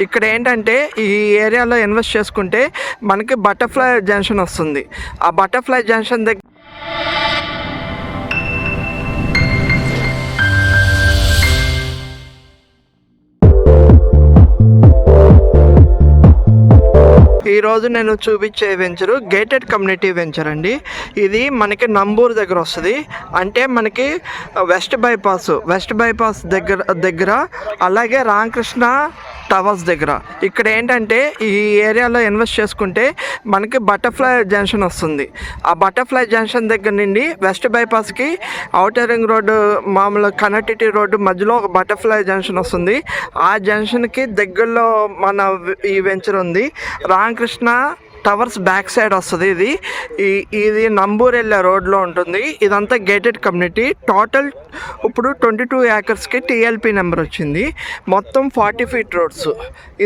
ఇక్కడ ఏంటంటే ఈ ఏరియాలో ఇన్వెస్ట్ చేసుకుంటే మనకి బటర్ఫ్లై జంక్షన్ వస్తుంది. ఆ బటర్ఫ్లై జంక్షన్ దగ్గర ఈరోజు నేను చూపించే వెంచరు గేటెడ్ కమ్యూనిటీ వెంచర్ అండి. ఇది మనకి నంబూరు దగ్గర వస్తుంది. అంటే మనకి వెస్ట్ బైపాస్ దగ్గర అలాగే రామకృష్ణ టవర్స్ దగ్గర. ఇక్కడ ఏంటంటే ఈ ఏరియాలో ఇన్వెస్ట్ చేసుకుంటే మనకి బటర్ఫ్లై జంక్షన్ వస్తుంది. ఆ బటర్ఫ్లై జంక్షన్ దగ్గర నుండి వెస్ట్ బైపాస్కి ఔటర్ రింగ్ రోడ్డు మామూలు కనెక్టివిటీ రోడ్డు మధ్యలో ఒక బటర్ఫ్లై జంక్షన్ వస్తుంది. ఆ జంక్షన్కి దగ్గరలో మన ఈ వెంచర్ ఉంది. రామకృష్ణ టవర్స్ బ్యాక్ సైడ్ వస్తుంది. ఇది నంబూరు వెళ్ళే రోడ్లో ఉంటుంది. ఇదంతా గేటెడ్ కమ్యూనిటీ. టోటల్ ఇప్పుడు 22 ఏకర్స్కి టీఎల్పీ నెంబర్ వచ్చింది. మొత్తం 40 ఫీట్ రోడ్స్.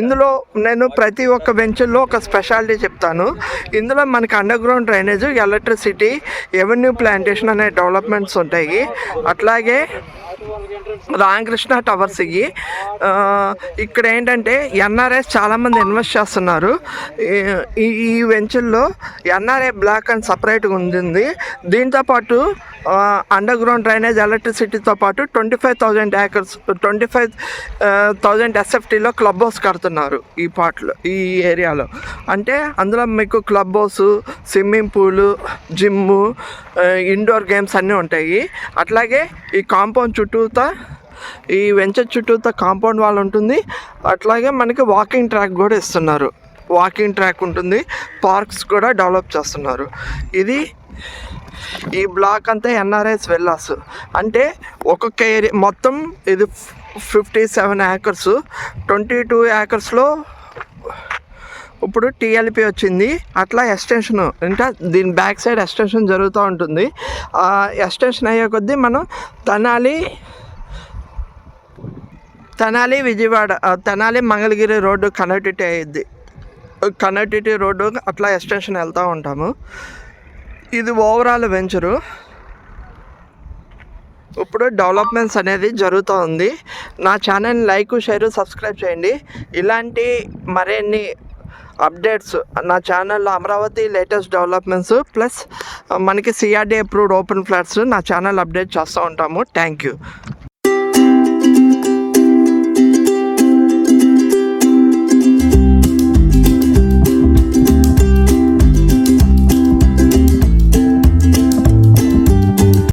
ఇందులో నేను ప్రతి ఒక్క వెంచర్లో ఒక స్పెషాలిటీ చెప్తాను. ఇందులో మనకి under ground drainage, electricity, avenue plantation అనే డెవలప్మెంట్స్ ఉంటాయి. అట్లాగే రామకృష్ణ టవర్స్ ఇక్కడ ఏంటంటే ఎన్ఆర్ఐస్ చాలామంది ఇన్వెస్ట్ చేస్తున్నారు. ఈ వెంచర్లో ఎన్ఆర్ఐ బ్లాక్ అని సపరేట్గా ఉంటుంది. దీంతోపాటు అండర్ గ్రౌండ్ డ్రైనేజ్, ఎలక్ట్రిసిటీతో పాటు 25,000 ఏకర్స్ 25,000 ఎస్ఎఫ్టీలో క్లబ్ హౌస్ కడుతున్నారు ఈ ఏరియాలో. అంటే అందులో మీకు club house, swimming pool, gym, indoor games అన్నీ ఉంటాయి. అట్లాగే ఈ కాంపౌండ్ చుట్టూతా ఈ వెంచర్ చుట్టూతా కాంపౌండ్ వాల్ ఉంటుంది. అట్లాగే మనకి వాకింగ్ ట్రాక్ కూడా ఇస్తున్నారు. వాకింగ్ ట్రాక్ ఉంటుంది. పార్క్స్ కూడా డెవలప్ చేస్తున్నారు. ఈ బ్లాక్ అంతా ఎన్ఆర్ఐస్ వెల్లాస్. అంటే ఒక్కొక్క ఏరియా మొత్తం ఇది 57 ఏకర్స్. 22 ఏకర్స్లో ఇప్పుడు టీఎల్పీ వచ్చింది. అట్లా ఎక్స్టెన్షన్ ఇంకా దీని బ్యాక్ సైడ్ ఎక్స్టెన్షన్ జరుగుతూ ఉంటుంది. ఆ ఎక్స్టెన్షన్ అయ్యే కొద్దీ మనం తెనాలి విజయవాడ, తెనాలి మంగళగిరి రోడ్డు కనెక్టివిటీ అయ్యిద్ది. కనెక్టివిటీ రోడ్డు అట్లా ఎక్స్టెన్షన్ వెళ్తూ ఉంటాము. ఇది ఓవరాల్ వెంచరు. ఇప్పుడు డెవలప్మెంట్స్ అనేది జరుగుతూ ఉంది. నా ఛానల్ లైక్, షేర్, సబ్స్క్రైబ్ చేయండి. ఇలాంటి మరిన్ని అప్డేట్స్ నా ఛానల్లో అమరావతి లేటెస్ట్ డెవలప్మెంట్స్ ప్లస్ మనకి సిఆర్డీ అప్రూవ్డ్ ఓపెన్ ఫ్లాట్స్ నా ఛానల్ అప్డేట్ చేస్తూ ఉంటాము. Thank you.